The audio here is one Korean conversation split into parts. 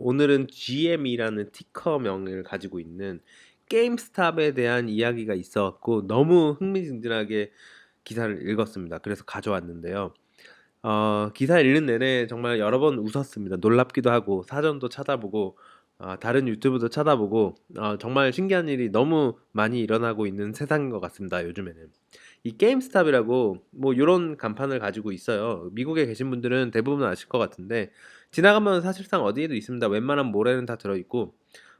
오늘은 GM이라는 티커명을 가지고 있는 게임스탑에 대한 이야기가 있어 갖고 너무 흥미진진하게 기사를 읽었습니다. 그래서 가져왔는데요. 기사 읽는 내내 정말 여러 번 웃었습니다. 놀랍기도 하고 사전도 찾아보고 다른 유튜브도 찾아보고 정말 신기한 일이 너무 많이 일어나고 있는 세상인 것 같습니다. 요즘에는. 이 게임스탑이라고 뭐 요런 간판을 가지고 있어요. 미국에 계신 분들은 대부분 아실 것 같은데 지나가면 사실상 어디에도 있습니다. 웬만한 몰에는 다 들어있고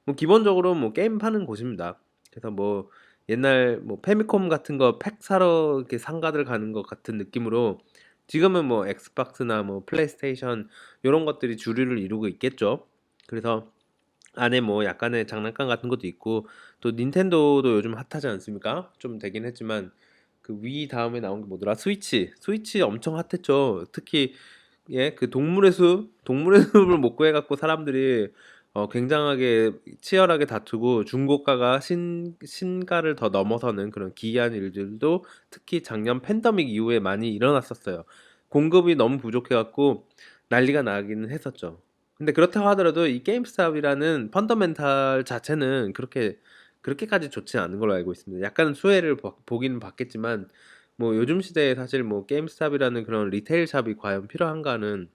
뭐 기본적으로 뭐 게임 파는 곳입니다. 그래서 뭐 옛날 뭐 페미콤 같은 거 팩 사러 이렇게 상가들 가는 것 같은 느낌으로 지금은 뭐 엑스박스나 뭐 플레이스테이션 요런 것들이 주류를 이루고 있겠죠. 그래서 안에 뭐 약간의 장난감 같은 것도 있고 또 닌텐도도 요즘 핫하지 않습니까? 좀 되긴 했지만 그 위 다음에 나온 게 뭐더라? 스위치 엄청 핫했죠. 특히 예, 그 동물의 숲을 못 구해갖고 사람들이 굉장하게 치열하게 다투고 중고가가 신가를 더 넘어서는 그런 기이한 일들도 특히 작년 팬데믹 이후에 많이 일어났었어요. 공급이 너무 부족해갖고 난리가 나기는 했었죠. 근데 그렇다고 하더라도 이 게임스탑이라는 펀더멘탈 자체는 그렇게까지 좋지 않은 걸로 알고 있습니다. 약간 수혜를 보기는 받겠지만 뭐 요즘 시대에 사실 뭐 게임스탑이라는 그런 리테일 샵이 과연 필요한가는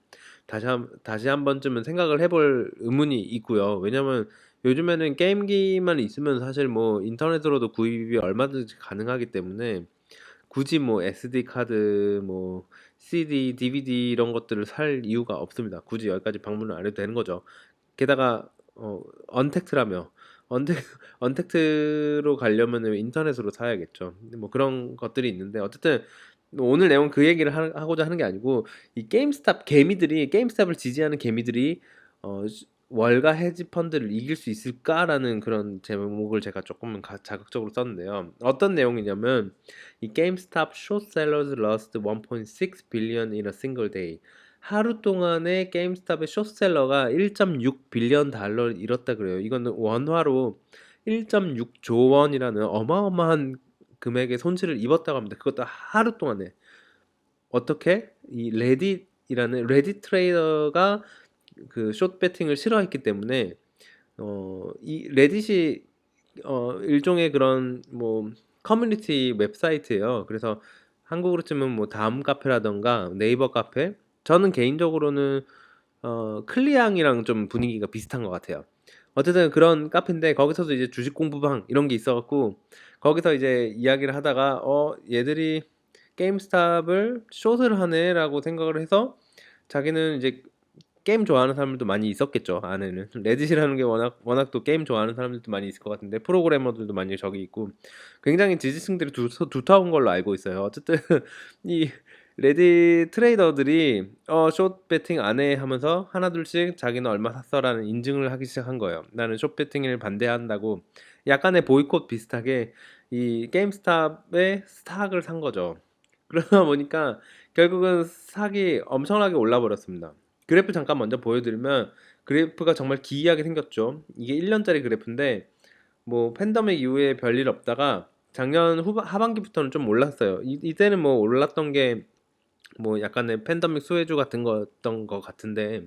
다시 한 번쯤은 생각을 해볼 의문이 있고요. 왜냐면 요즘에는 게임기만 있으면 사실 뭐 인터넷으로도 구입이 얼마든지 가능하기 때문에 굳이 뭐 SD 카드, 뭐 CD, DVD 이런 것들을 살 이유가 없습니다. 굳이 여기까지 방문을 안 해도 되는 거죠. 게다가 언택트라며 언택 언택트로 가려면은 인터넷으로 사야겠죠. 뭐 그런 것들이 있는데 어쨌든 오늘 내용 그 얘기를 하고자 하는 게 아니고 이 게임스탑을 지지하는 개미들이 월가 헤지 펀드를 이길 수 있을까라는 그런 제목을 제가 조금 자극적으로 썼는데요. 어떤 내용이냐면 이 GameStop short sellers lost 1.6 billion in a single day. 하루 동안에 게임스탑의 숏셀러가 1.6 빌리언 달러를 잃었다 그래요. 이거는 원화로 1.6조 원이라는 어마어마한 금액의 손실을 입었다고 합니다. 그것도 하루 동안에. 어떻게? 이 레딧 트레이더가 그 숏 배팅을 싫어했기 때문에 이 레딧이 일종의 그런 뭐 커뮤니티 웹사이트예요. 그래서 한국으로 치면 뭐 다음 카페라던가 네이버 카페. 저는 개인적으로는 클리앙이랑 좀 분위기가 비슷한 것 같아요. 어쨌든 그런 카페인데 거기서도 이제 주식 공부방 이런 게 있어갖고 거기서 이제 이야기를 하다가 얘들이 게임스탑을 숏을 하네라고 생각을 해서 자기는 이제 게임 좋아하는 사람들도 많이 있었겠죠, 안에는. 레딧이라는 게 워낙 또 게임 좋아하는 사람들도 많이 있을 것 같은데 프로그래머들도 많이 저기 있고 굉장히 지지층들이 두터운 걸로 알고 있어요. 어쨌든 이 레딧 트레이더들이 숏 배팅 안 해 하면서 하나둘씩 자기는 얼마 샀어라는 인증을 하기 시작한 거예요. 나는 숏 배팅을 반대한다고 약간의 보이콧 비슷하게 이 게임스탑의 스탁을 산 거죠. 그러다 보니까 결국은 스탁이 엄청나게 올라 버렸습니다. 그래프 잠깐 먼저 보여드리면 그래프가 정말 기이하게 생겼죠. 이게 1년짜리 그래프인데 뭐 팬데믹 이후에 별일 없다가 작년 하반기부터는 좀 올랐어요. 이때는 뭐 올랐던 게 뭐 약간의 팬데믹 수혜주 같은 거였던 것 같은데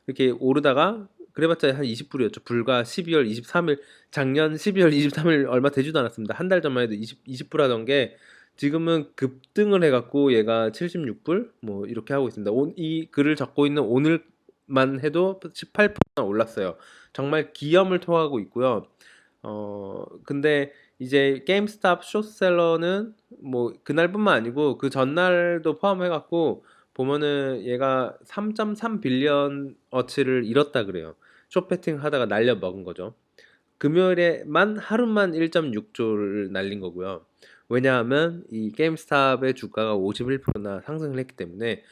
이렇게 오르다가 그래봤자 한 20불이었죠. 불과 12월 23일 작년 12월 23일 얼마 되지도 않았습니다. 한 달 전만 해도 20불 하던 게 지금은 급등을 해갖고 얘가 76불 뭐 이렇게 하고 있습니다. 이 글을 적고 있는 오늘만 해도 18%나 올랐어요. 정말 기염을 토하고 있고요. 근데 이제 게임스탑 숏셀러는 뭐 그날뿐만 아니고 그 전날도 포함해갖고 보면은 얘가 3.3 빌리언 어치를 잃었다 그래요. 숏배팅 하다가 날려 먹은 거죠. 금요일에만 하루만 1.6조를 날린 거고요. 왜냐하면 이 게임스탑의 주가가 51%나 상승을 했기 때문에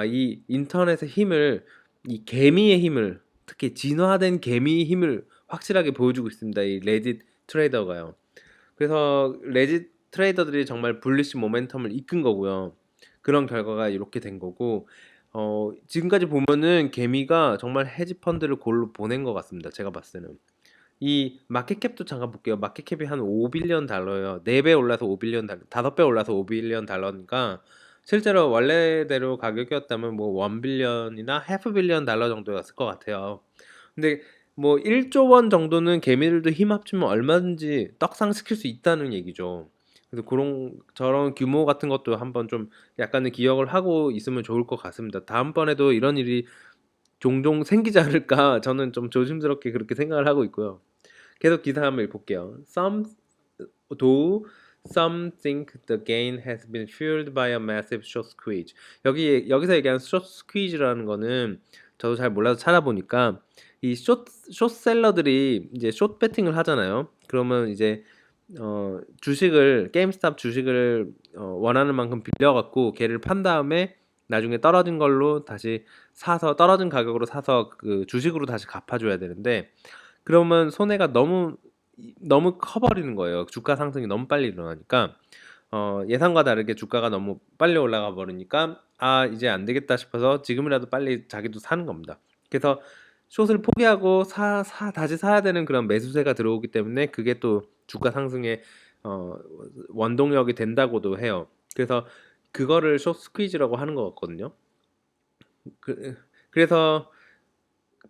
이 인터넷의 힘을 이 개미의 힘을 특히 진화된 개미의 힘을 확실하게 보여주고 있습니다. 이 레딧 트레이더가요. 그래서 레짓 트레이더들이 정말 불리시 모멘텀을 이끈 거고요. 그런 결과가 이렇게 된 거고 지금까지 보면은 개미가 정말 헤지 펀드를 골로 보낸 것 같습니다. 제가 봤을 때는. 이 마켓캡도 잠깐 볼게요. 마켓캡이 한 5빌리언 달러예요. 4배 올라서 5빌리언 달러, 5배 올라서 5빌리언 달러니까 실제로 원래대로 가격이었다면 뭐 1빌리언이나 해프 빌리언 달러 정도였을 것 같아요. 근데 뭐 1조 원 정도는 개미들도 힘 합치면 얼마든지 떡상시킬 수 있다는 얘기죠. 그래서 그런 저런 규모 같은 것도 한번 좀 약간의 기억을 하고 있으면 좋을 것 같습니다. 다음번에도 이런 일이 종종 생기지 않을까 저는 좀 조심스럽게 그렇게 생각을 하고 있고요. 계속 기사 한번 읽어볼게요. Though some think the gain has been fueled by a massive short squeeze. 여기서 얘기하는 short squeeze라는 거는 저도 잘 몰라서 찾아보니까 이 숏셀러들이 이제 숏 배팅을 하잖아요. 그러면 이제 주식을 게임스탑 주식을 원하는 만큼 빌려갖고 걔를 판 다음에 나중에 떨어진 걸로 다시 사서 떨어진 가격으로 사서 그 주식으로 다시 갚아줘야 되는데 그러면 손해가 너무 커버리는 거예요. 주가 상승이 너무 빨리 일어나니까 예상과 다르게 주가가 너무 빨리 올라가 버리니까 아 이제 안 되겠다 싶어서 지금이라도 빨리 자기도 사는 겁니다. 그래서 숏을 포기하고 다시 사야 되는 그런 매수세가 들어오기 때문에 그게 또 주가 상승의 원동력이 된다고도 해요. 그래서 그거를 숏 스퀴즈라고 하는 것 같거든요. 그래서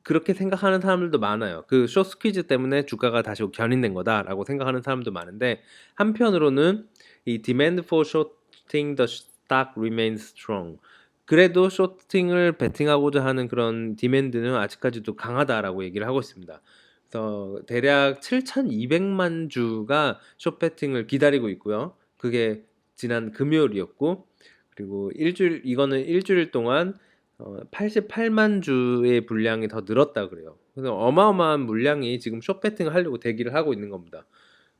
그렇게 생각하는 사람들도 많아요. 그 숏 스퀴즈 때문에 주가가 다시 견인된 거다라고 생각하는 사람도 많은데 한편으로는 이 demand for shorting the stock remains strong. 그래도 쇼팅을 베팅하고자 하는 그런 디맨드는 아직까지도 강하다라고 얘기를 하고 있습니다. 그래서 대략 7,200만 주가 숏 베팅을 기다리고 있고요. 그게 지난 금요일이었고 그리고 이거는 일주일 동안 88만 주의 분량이 더 늘었다 그래요. 그래서 어마어마한 물량이 지금 숏 배팅을 하려고 대기를 하고 있는 겁니다.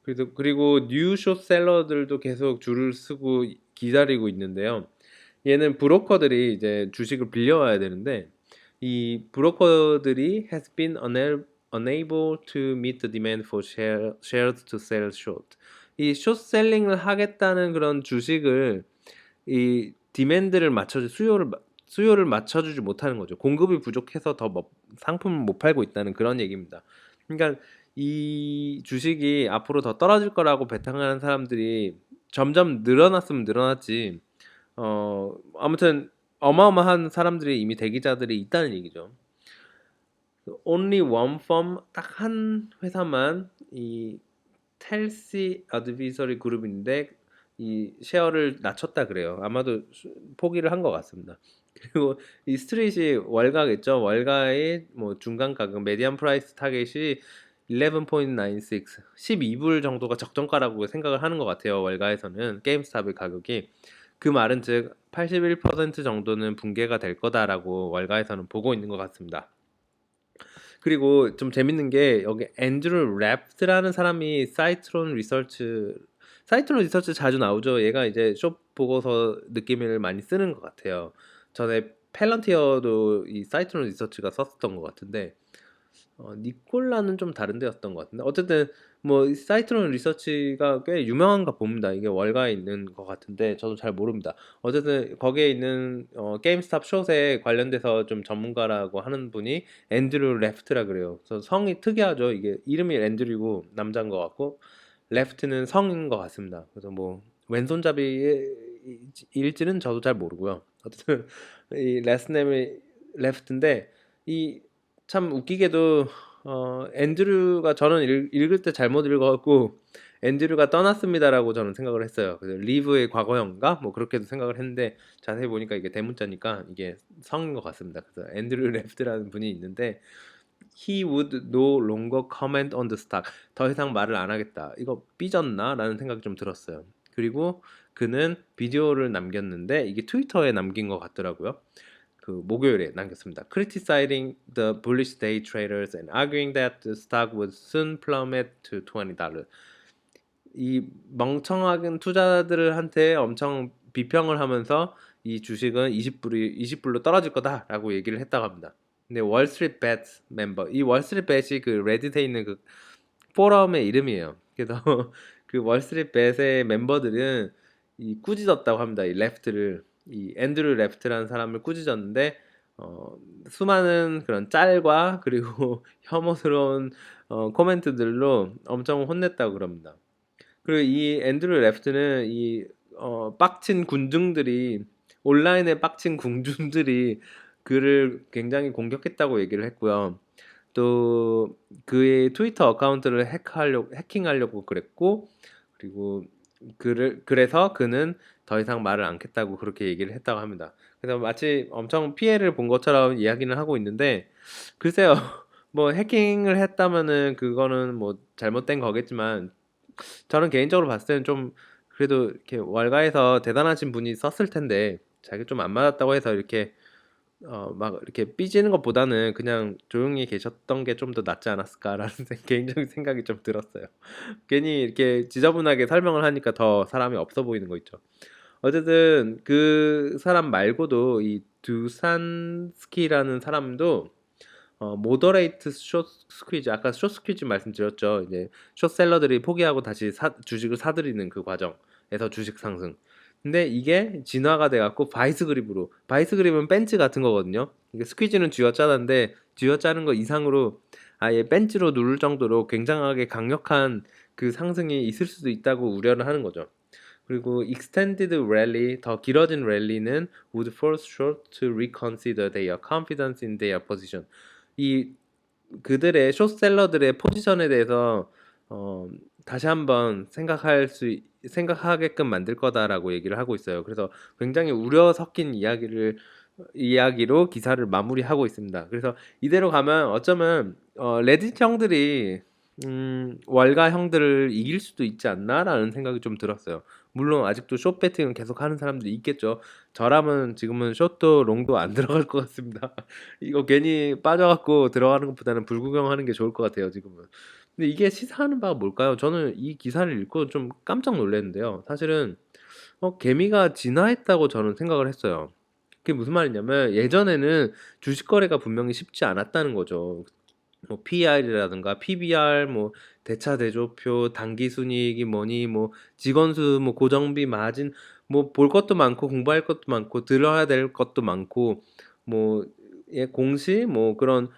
그리고 뉴 숏셀러들도 계속 줄을 서고 기다리고 있는데요. 얘는 브로커들이 이제 주식을 빌려와야 되는데 이 브로커들이 has been unable to meet the demand for shares to sell short. 이 숏셀링을 하겠다는 그런 주식을 이 디맨드를 맞춰 수요를 맞춰주지 못하는 거죠. 공급이 부족해서 더 상품을 못 팔고 있다는 그런 얘기입니다. 그러니까 이 주식이 앞으로 더 떨어질 거라고 베팅하는 사람들이 점점 늘어났으면 늘어났지. 아무튼 어마어마한 사람들이 이미 대기자들이 있다는 얘기죠. Only one firm 딱 한 회사만 이 텔시 어드비서리 그룹인데 이 쉐어를 낮췄다 그래요. 아마도 포기를 한 것 같습니다. 그리고 이 스트릿이 월가겠죠. 월가의 뭐 중간 가격 메디안 프라이스 타겟이 11.96 12불 정도가 적정가라고 생각을 하는 것 같아요. 월가에서는 게임스탑의 가격이 그 말은 즉 81% 정도는 붕괴가 될 거다라고 월가에서는 보고 있는 것 같습니다. 그리고 좀 재밌는 게 여기 앤드루 랩트라는 사람이 사이트론 리서치 자주 나오죠. 얘가 이제 숍 보고서 느낌을 많이 쓰는 것 같아요. 전에 펠런티어도 이 사이트론 리서치가 썼었던 것 같은데 니콜라는 좀 다른 데였던 것 같은데 어쨌든 뭐 사이트론 리서치가 꽤 유명한가 봅니다. 이게 월가에 있는 것 같은데 저도 잘 모릅니다. 어쨌든 거기에 있는 게임스탑 숏에 관련돼서 좀 전문가라고 하는 분이 앤드류 레프트라 그래요. 그래서 성이 특이하죠. 이게 이름이 앤드류고 남자인 것 같고 레프트는 성인 것 같습니다. 그래서 뭐 왼손잡이일지는 저도 잘 모르고요. 어쨌든 이 레스넴이 레프트인데 이 참 웃기게도 앤드류가 저는 읽을 때 잘못 읽어갖고 앤드류가 떠났습니다라고 저는 생각을 했어요. 그래서 리브의 과거형인가 뭐 그렇게도 생각을 했는데 자세히 보니까 이게 대문자니까 이게 성인 것 같습니다. 그래서 앤드류 레프트라는 분이 있는데 He would no longer comment on the stock. 더 이상 말을 안 하겠다. 이거 삐졌나? 라는 생각이 좀 들었어요. 그리고 그는 비디오를 남겼는데 이게 트위터에 남긴 것 같더라고요. 그 목요일에 남겼습니다. Criticizing the bullish day traders and arguing that the stock would soon plummet to $20. 이 멍청한 투자자들한테 엄청 비평을 하면서 이 주식은 20불로 떨어질 거다라고 얘기를 했다고 합니다. 근데 월스트리트 벳 멤버, 이 월스트리트 벳이 그 레딧에 있는 그 포럼의 이름이에요. 그래서 그 월스트리트 벳의 멤버들은 이 꾸짖었다고 합니다. 이 레프트를 이 앤드류 레프트라는 사람을 꾸짖었는데 수많은 그런 짤과 그리고 혐오스러운 코멘트들로 엄청 혼냈다고 그럽니다. 그리고 이 앤드류 레프트는 이 빡친 군중들이 온라인에 빡친 군중들이 그를 굉장히 공격했다고 얘기를 했고요. 또 그의 트위터 어카운트를 해킹하려고 그랬고, 그리고 그래서 그는 더 이상 말을 않겠다고 그렇게 얘기를 했다고 합니다. 그래서 마치 엄청 피해를 본 것처럼 이야기는 하고 있는데, 글쎄요. 뭐 해킹을 했다면은 그거는 뭐 잘못된 거겠지만, 저는 개인적으로 봤을 때는 좀 그래도 이렇게 월가에서 대단하신 분이 썼을 텐데, 자기 좀 안 맞았다고 해서 이렇게 막 이렇게 삐지는 것보다는 그냥 조용히 계셨던 게 좀 더 낫지 않았을까라는 개인적인 생각이 좀 들었어요. 괜히 이렇게 지저분하게 설명을 하니까 더 사람이 없어 보이는 거 있죠. 어쨌든 그 사람 말고도 이 두산스키라는 사람도 모더레이트 숏 스퀴즈, 아까 숏 스퀴즈 말씀드렸죠. 이제 숏셀러들이 포기하고 다시 주식을 사들이는 그 과정에서 주식 상승. 근데 이게 진화가 돼갖고 바이스 그립으로, 바이스 그립은 벤츠 같은 거거든요. 이게 스퀴즈는 쥐어짜는데 쥐어짜는 거 이상으로 아예 벤츠로 누를 정도로 굉장하게 강력한 그 상승이 있을 수도 있다고 우려를 하는 거죠. 그리고 extended rally, 더 길어진 랠리는 would force short to reconsider their confidence in their position. 이 그들의 숏셀러들의 포지션에 대해서 다시 한번 생각하게끔 만들 거다라고 얘기를 하고 있어요. 그래서 굉장히 우려 섞인 이야기로 기사를 마무리하고 있습니다. 그래서 이대로 가면 어쩌면 레딧 형들이 월가 형들을 이길 수도 있지 않나라는 생각이 좀 들었어요. 물론 아직도 숏 배팅은 계속 하는 사람들이 있겠죠. 저라면 지금은 숏도 롱도 안 들어갈 것 같습니다. 이거 괜히 빠져갖고 들어가는 것보다는 불구경하는 게 좋을 것 같아요, 지금은. 근데 이게 시사하는 바가 뭘까요? 저는 이 기사를 읽고 좀 깜짝 놀랐는데요. 사실은 개미가 진화했다고 저는 생각을 했어요. 그게 무슨 말이냐면 예전에는 주식 거래가 분명히 쉽지 않았다는 거죠. 뭐 PER이라든가 PBR, 뭐 대차 대조표, 단기 순이익이 뭐니, 뭐 직원 수, 뭐 고정비 마진, 뭐 볼 것도 많고 공부할 것도 많고 들어야 될 것도 많고, 뭐 공시, 뭐 그런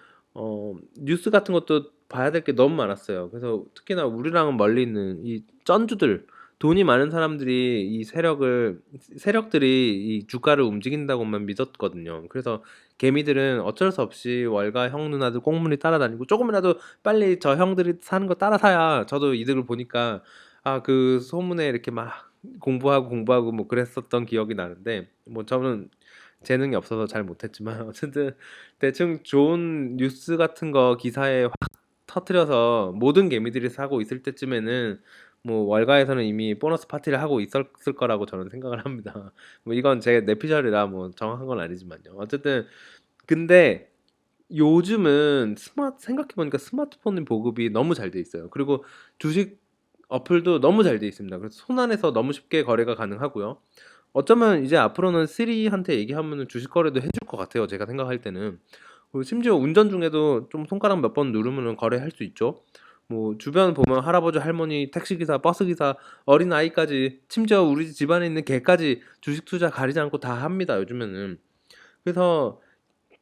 뉴스 같은 것도 봐야 될 게 너무 많았어요. 그래서 특히나 우리랑은 멀리 있는 이 쩐주들, 돈이 많은 사람들이 이 세력들이 이 주가를 움직인다고만 믿었거든요. 그래서 개미들은 어쩔 수 없이 월가 형 누나들 꽁무니 따라다니고 조금이라도 빨리 저 형들이 사는 거 따라 사야 저도 이득을 보니까, 그 소문에 이렇게 막 공부하고 뭐 그랬었던 기억이 나는데, 뭐 저는 재능이 없어서 잘 못했지만 어쨌든 대충 좋은 뉴스 같은 거 기사에 확 터트려서 모든 개미들이 사고 있을 때쯤에는 뭐 월가에서는 이미 보너스 파티를 하고 있었을 거라고 저는 생각을 합니다. 뭐 이건 제 내피셜이라 뭐 정확한 건 아니지만요. 어쨌든 근데 요즘은 생각해 보니까 스마트폰 보급이 너무 잘 돼 있어요. 그리고 주식 어플도 너무 잘 돼 있습니다. 그래서 손 안에서 너무 쉽게 거래가 가능하고요. 어쩌면 이제 앞으로는 시리한테 얘기하면은 주식 거래도 해줄 것 같아요. 제가 생각할 때는. 그리고 심지어 운전 중에도 좀 손가락 몇 번 누르면은 거래할 수 있죠. 뭐 주변 보면 할아버지, 할머니, 택시기사, 버스기사, 어린 아이까지, 심지어 우리 집안에 있는 개까지 주식 투자 가리지 않고 다 합니다. 요즘에는. 그래서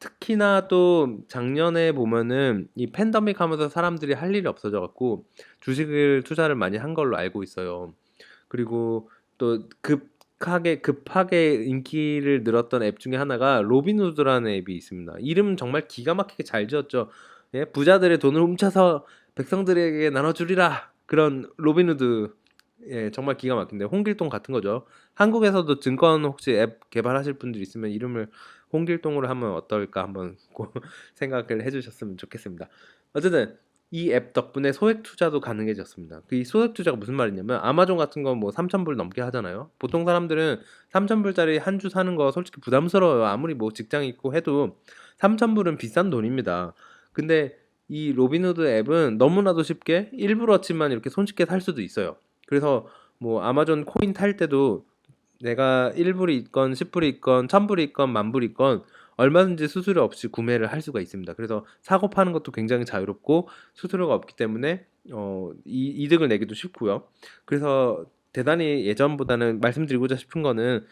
특히나 또 작년에 보면은 이 팬데믹 하면서 사람들이 할 일이 없어져 갖고 주식을 투자를 많이 한 걸로 알고 있어요. 그리고 또 급하게 인기를 늘었던 앱 중에 하나가 로빈후드라는 앱이 있습니다. 이름 정말 기가 막히게 잘 지었죠. 예, 부자들의 돈을 훔쳐서 백성들에게 나눠주리라. 그런 로빈후드. 예, 정말 기가 막힌데 홍길동 같은 거죠. 한국에서도 증권 혹시 앱 개발하실 분들 있으면 이름을 홍길동으로 하면 어떨까 한번 생각을 해주셨으면 좋겠습니다. 어쨌든 이 앱 덕분에 소액 투자도 가능해졌습니다. 이 소액 투자가 무슨 말이냐면 아마존 같은 거 뭐 3,000불 넘게 하잖아요. 보통 사람들은 3,000불짜리 한 주 사는 거 솔직히 부담스러워요. 아무리 뭐 직장 있고 해도 3,000불은 비싼 돈입니다. 근데 이 로빈후드 앱은 너무나도 쉽게 일부러치만 이렇게 손쉽게 살 수도 있어요. 그래서 뭐 아마존 코인 탈 때도 내가 1불이 있건 10불이 있건 1,000불이 있건 10,000불이 있건 얼마든지 수수료 없이 구매를 할 수가 있습니다. 그래서 사고 파는 것도 굉장히 자유롭고 수수료가 없기 때문에 이득을 내기도 쉽고요. 그래서 대단히 예전보다는, 말씀드리고자 싶은 거는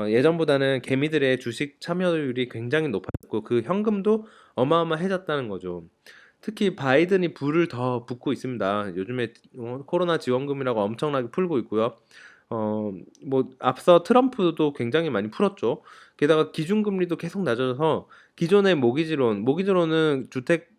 예전보다는 개미들의 주식 참여율이 굉장히 높아졌고 그 현금도 어마어마해졌다는 거죠. 특히 바이든이 불을 더 붓고 있습니다. 요즘에 코로나 지원금이라고 엄청나게 풀고 있고요. 뭐 앞서 트럼프도 굉장히 많이 풀었죠. 게다가 기준금리도 계속 낮아져서 기존의 모기지론은 주택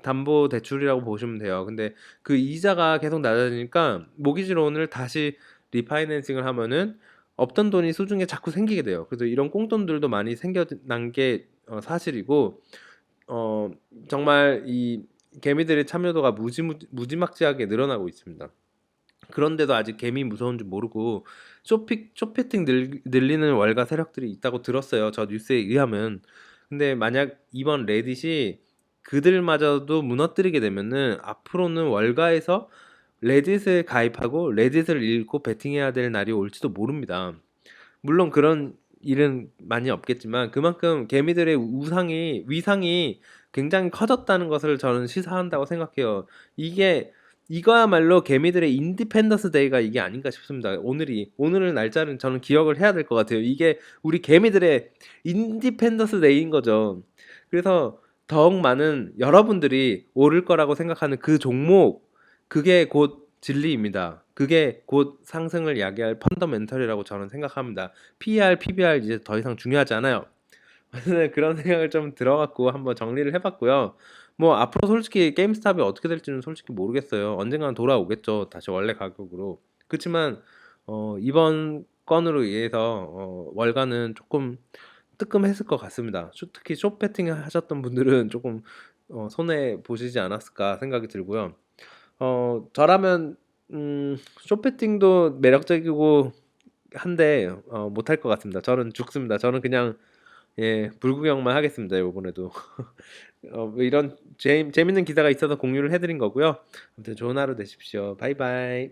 담보 대출이라고 보시면 돼요. 근데 그 이자가 계속 낮아지니까 모기지 론을 다시 리파이낸싱을 하면은 없던 돈이 수중에 자꾸 생기게 돼요. 그래서 이런 꽁돈들도 많이 생겨난 게 사실이고, 어, 정말 이 개미들의 참여도가 무지막지하게 늘어나고 있습니다. 그런데도 아직 개미 무서운 줄 모르고 쇼패팅 늘리는 월가 세력들이 있다고 들었어요. 저 뉴스에 의하면. 근데 만약 이번 레딧이 그들마저도 무너뜨리게 되면은 앞으로는 월가에서 레딧을 가입하고 레딧을 읽고 베팅해야 될 날이 올지도 모릅니다. 물론 그런 일은 많이 없겠지만 그만큼 개미들의 위상이 굉장히 커졌다는 것을 저는 시사한다고 생각해요. 이게 이거야말로 개미들의 인디펜던스 데이가 이게 아닌가 싶습니다. 오늘의 날짜는 저는 기억을 해야 될 것 같아요. 이게 우리 개미들의 인디펜던스 데이인 거죠. 그래서 더욱 많은 여러분들이 오를 거라고 생각하는 그 종목, 그게 곧 진리입니다. 그게 곧 상승을 야기할 펀더멘털이라고 저는 생각합니다. PER, PBR 이제 더 이상 중요하지 않아요. 그런 생각을 좀 들어갖고 한번 정리를 해봤고요. 뭐 앞으로 솔직히 게임스탑이 어떻게 될지는 솔직히 모르겠어요. 언젠가는 돌아오겠죠. 다시 원래 가격으로. 그렇지만 이번 건으로 인해서 월가는 조금 뜨끔했을 것 같습니다. 특히 숏배팅 하셨던 분들은 조금 손해 보시지 않았을까 생각이 들고요. 저라면 숏배팅도 매력적이고 한데 못할 것 같습니다. 저는 죽습니다. 저는 그냥 불구경만 하겠습니다. 이번에도 뭐 이런 재밌는 기사가 있어서 공유를 해드린 거고요. 아무튼 좋은 하루 되십시오. 바이바이.